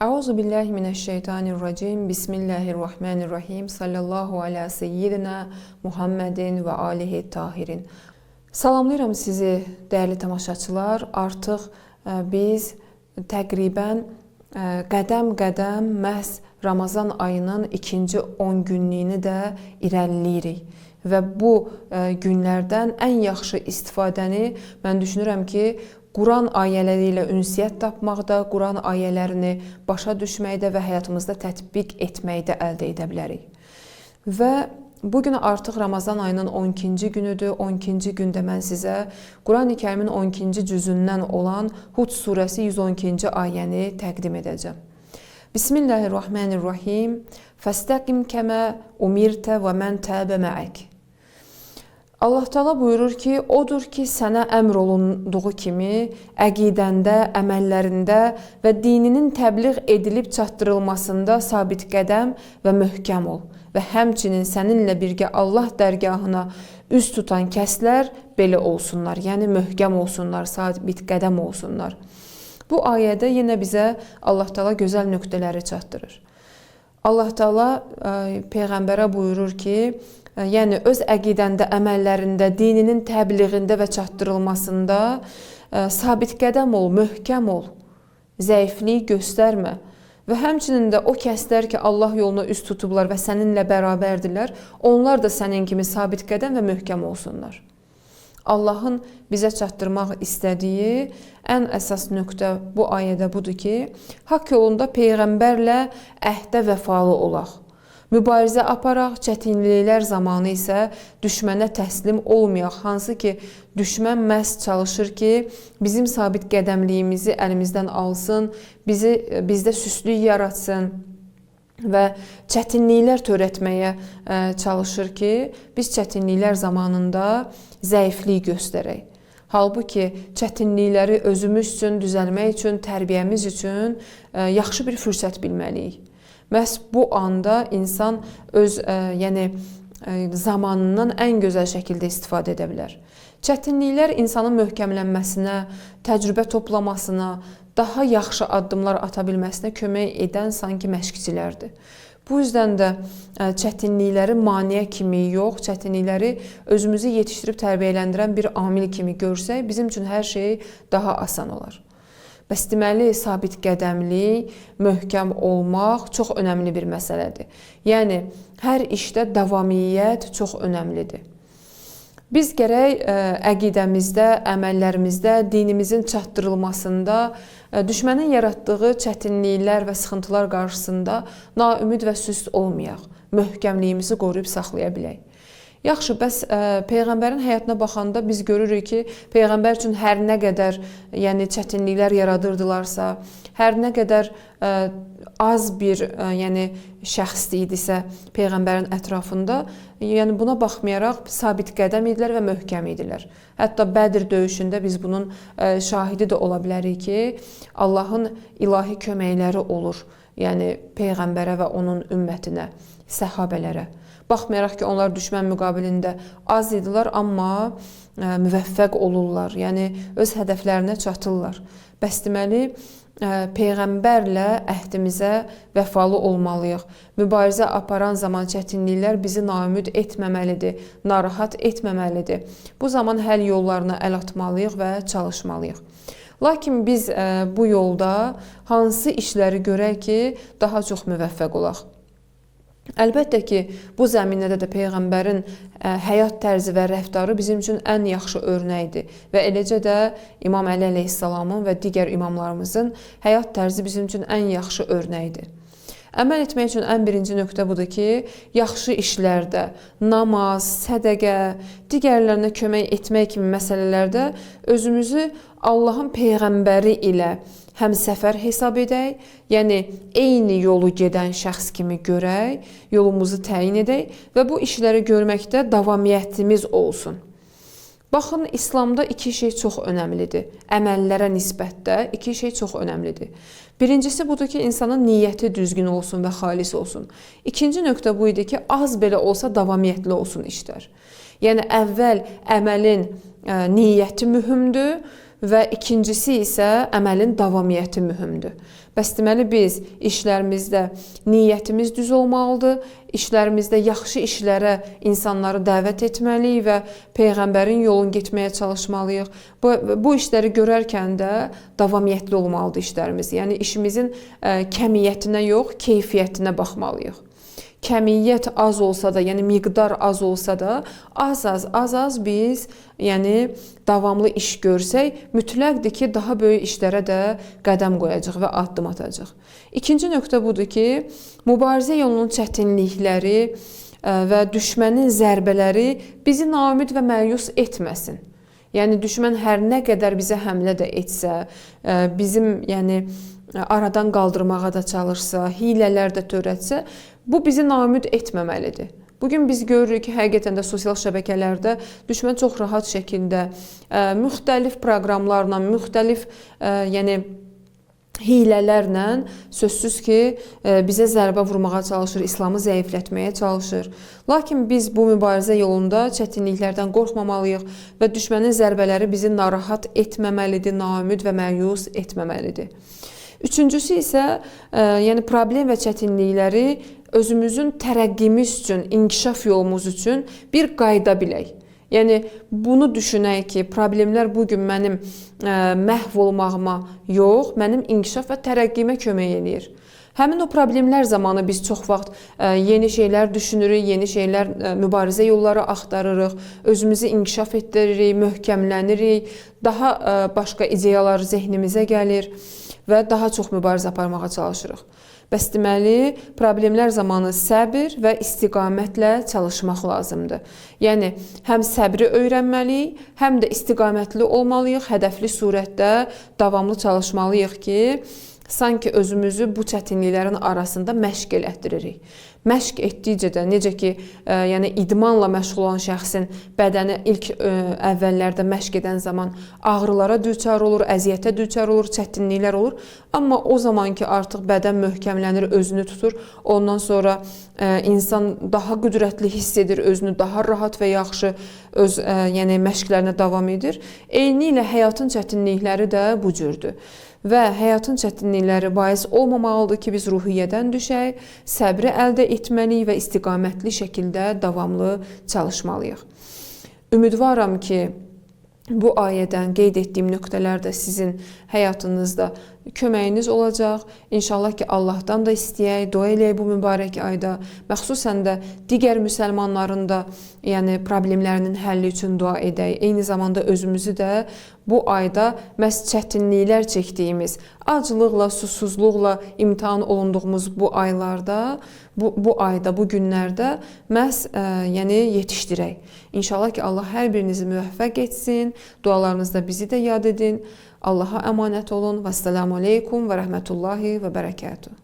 Euzu billahi mineşşeytanirracim. Bismillahirrahmanirrahim. Sallallahu ala seyyidina Muhammedin və alihi tahirin. Salamlayıram sizi, dəyərli tamaşaçılar. Artıq biz təqribən qədəm-qədəm məhz Ramazan ayının ikinci 10 günlüyünü də irəliləyirik. Və bu günlərdən ən yaxşı istifadəni mən düşünürəm ki, Quran ayələri ilə ünsiyyət tapmaqda, Quran ayələrini başa düşməkdə və həyatımızda tətbiq etməkdə əldə edə bilərik. Və bugün artıq Ramazan ayının 12-ci günüdür. 12-ci gündə mən sizə Quran-ı Kərimin 12-ci cüzündən olan Hud surəsi 112-ci ayəni təqdim edəcəm. Bismillahirrahmanirrahim. Fəstəqim kəmə umirtə və mən təbə məək. Allah Teala buyurur ki, odur ki, sənə əmr olunduğu kimi əqidəndə, əməllərində və dininin təbliğ edilib çatdırılmasında sabit qədəm və möhkəm ol. Və həmçinin səninlə birgə Allah dərgahına üz tutan kəslər belə olsunlar, yəni möhkəm olsunlar, sabit qədəm olsunlar. Bu ayədə yenə bizə Allah Teala gözəl nöqtələri çatdırır. Allah Teala Peyğəmbərə buyurur ki, yəni öz əqidəndə, əməllərində, dininin təbliğində və çatdırılmasında sabit qədəm ol, möhkəm ol, zəiflik göstərmə. Və həmçinin də o kəslər ki, Allah yoluna üst tutublar və səninlə bərabərdirlər, onlar da sənin kimi sabit qədəm və möhkəm olsunlar. Allahın bizə çatdırmaq istədiyi ən əsas nöqtə bu ayədə budur ki, haqq yolunda Peyğəmbərlə əhdə vəfalı olaq. Mübarizə aparaq, çətinliklər zamanı isə düşmənə təslim olmayaq. Hansı ki, düşmən məhz çalışır ki, bizim sabit qədəmliyimizi əlimizdən alsın, bizdə süslük yaratsın və çətinliklər törətməyə çalışır ki, biz çətinliklər zamanında zəiflik göstərək. Halbuki çətinlikləri özümüz üçün, düzəlmək üçün, tərbiyəmiz üçün yaxşı bir fürsət bilməliyik. Məhz bu anda insan öz zamanından ən gözəl şəkildə istifadə edə bilər. Çətinliklər insanın möhkəmlənməsinə, təcrübə toplamasına, daha yaxşı addımlar ata bilməsinə kömək edən sanki məşqçilərdir. Bu yüzden də çətinlikləri maneə kimi yox, çətinlikləri özümüzü yetişdirib tərbiyələndirən bir amil kimi görsək, bizim üçün hər şey daha asan olar. Bəs deməli, sabit qədəmlik, möhkəm olmaq çox önəmli bir məsələdir. Yəni, hər işdə davamiyyət çox önəmlidir. Biz gərək əqidəmizdə, əməllərimizdə, dinimizin çatdırılmasında, düşmənin yaratdığı çətinliklər və sıxıntılar qarşısında naümid və süst olmayaq, möhkəmliyimizi qoruyub saxlaya bilək. Yaxşı, bəs Peyğəmbərin həyatına baxanda biz görürük ki, Peyğəmbər üçün hər nə qədər çətinliklər yaradırdılarsa, hər nə qədər az bir şəxs idisə Peyğəmbərin ətrafında, buna baxmayaraq sabit qədəm idilər və möhkəm idilər. Hətta Bədir döyüşündə biz bunun şahidi də ola bilərik ki, Allahın ilahi köməkləri olur, yəni Peyğəmbərə və onun ümmətinə, səhabələrə. Baxmayaraq ki, onlar düşmən müqabilində az idilər, amma müvəffəq olurlar, yəni öz hədəflərinə çatırlar. Bəs deməli, Peyğəmbərlə əhdimizə vəfalı olmalıyıq. Mübarizə aparan zaman çətinliklər bizi naümid etməməlidir, narahat etməməlidir. Bu zaman həll yollarına əl atmalıyıq və çalışmalıyıq. Lakin biz bu yolda hansı işləri görək ki, daha çox müvəffəq olaq? Əlbəttə ki, bu zəminədə də Peyğəmbərin həyat tərzi və rəftarı bizim üçün ən yaxşı örnəkdir və eləcə də İmam Əli əleyhissalamın və digər imamlarımızın həyat tərzi bizim üçün ən yaxşı örnəkdir. Əməl etmək üçün ən birinci nöqtə budur ki, yaxşı işlərdə, namaz, sədəqə, digərlərinə kömək etmək kimi məsələlərdə özümüzü Allahın Peyğəmbəri ilə həmsəfər hesab edək, yəni eyni yolu gedən şəxs kimi görək, yolumuzu təyin edək və bu işləri görməkdə davamiyyətimiz olsun. Baxın, İslamda iki şey çox önəmlidir. Əməllərə nisbətdə iki şey çox önəmlidir. Birincisi budur ki, insanın niyyəti düzgün olsun və xalis olsun. İkinci nöqtə bu idi ki, az belə olsa davamiyyətli olsun işlər. Yəni əvvəl əməlin niyyəti mühümdür və ikincisi isə əməlin davamiyyəti mühümdür. Bəs deməli biz işlərimizdə niyyətimiz düz olmalıdır, işlərimizdə yaxşı işlərə insanları dəvət etməliyik və Peyğəmbərin yolunu getməyə çalışmalıyıq. Bu işləri görərkən də davamiyyətli olmalıdır işlərimiz. Yəni işimizin kəmiyyətinə yox, keyfiyyətinə baxmalıyıq. Kəmiyyət az olsa da, yəni miqdar az olsa da, az biz yəni davamlı iş görsək, mütləqdir ki, daha böyük işlərə də qədəm qoyacaq və addım atacaq. İkinci nöqtə budur ki, mübarizə yolunun çətinlikləri və düşmənin zərbələri bizi naümid və məyus etməsin. Yəni düşmən hər nə qədər bizə həmlə də etsə, bizim yəni aradan qaldırmağa da çalışsa, hilələr də törətsə, bu bizi naümid etməməlidir. Bugün biz görürük ki, həqiqətən də sosial şəbəkələrdə düşmən çox rahat şəkildə müxtəlif proqramlarla, müxtəlif yəni hilələrlə sözsüz ki, bizə zərbə vurmağa çalışır, İslamı zəiflətməyə çalışır. Lakin biz bu mübarizə yolunda çətinliklərdən qorxmamalıyıq və düşmənin zərbələri bizi narahat etməməlidir, naümid və məyus etməməlidir. Üçüncüsü isə yəni problem və çətinlikləri özümüzün tərəqqimiz üçün, inkişaf yolumuz üçün bir qayda bilək. Yəni bunu düşünək ki, problemlər bugün mənim məhv olmağıma yox, mənim inkişaf və tərəqqimə kömək eləyir. Həmin o problemlər zamanı biz çox vaxt yeni şeylər düşünürük, yeni şeylər, mübarizə yolları axtarırıq, özümüzü inkişaf etdiririk, möhkəmlənirik, daha başqa ideyalar zehnimizə gəlir və daha çox mübarizə aparmağa çalışırıq. Bəs deməli, problemlər zamanı səbir və istiqamətlə çalışmaq lazımdır. Yəni, həm səbri öyrənməliyik, həm də istiqamətli olmalıyıq, hədəfli surətdə davamlı çalışmalıyıq ki, sanki özümüzü bu çətinliklərin arasında məşq elətdiririk. Məşq etdikcə də, necə ki, yəni idmanla məşğul olan şəxsin bədəni ilk əvvəllərdə məşq edən zaman ağrılara düçar olur, əziyyətə düçar olur, çətinliklər olur. Amma o zaman ki, artıq bədən möhkəmlənir, özünü tutur, ondan sonra insan daha qüdrətli hiss edir, özünü daha rahat və yaxşı öz yəni məşqlərinə davam edir. Eyni ilə həyatın çətinlikləri də bu cürdür. Və həyatın çətinlikləri bais olmamalıdır ki, biz ruhiyyədən düşək, səbri əldə etməliyik və istiqamətli şəkildə davamlı çalışmalıyıq. Ümidvaram ki, bu ayədən qeyd etdiyim nöqtələr də sizin həyatınızda köməyiniz olacaq. İnşallah ki, Allahdan da istəyək, dua eləyək bu mübarək ayda. Məxsusən də digər müsəlmanların da yəni problemlərinin həlli üçün dua edək. Eyni zamanda özümüzü də bu ayda məhz çətinliklər çəkdiyimiz, aclıqla, susuzluqla imtahan olunduğumuz bu aylarda, bu ayda, bu günlərdə məhz yəni yetişdirək. İnşallah ki, Allah hər birinizi müvəffəq etsin. Dualarınızda bizi də yad edin. Allaha əmanət olun. Vəssalamu aleykum və rəhmətullahi və bərəkatuhu.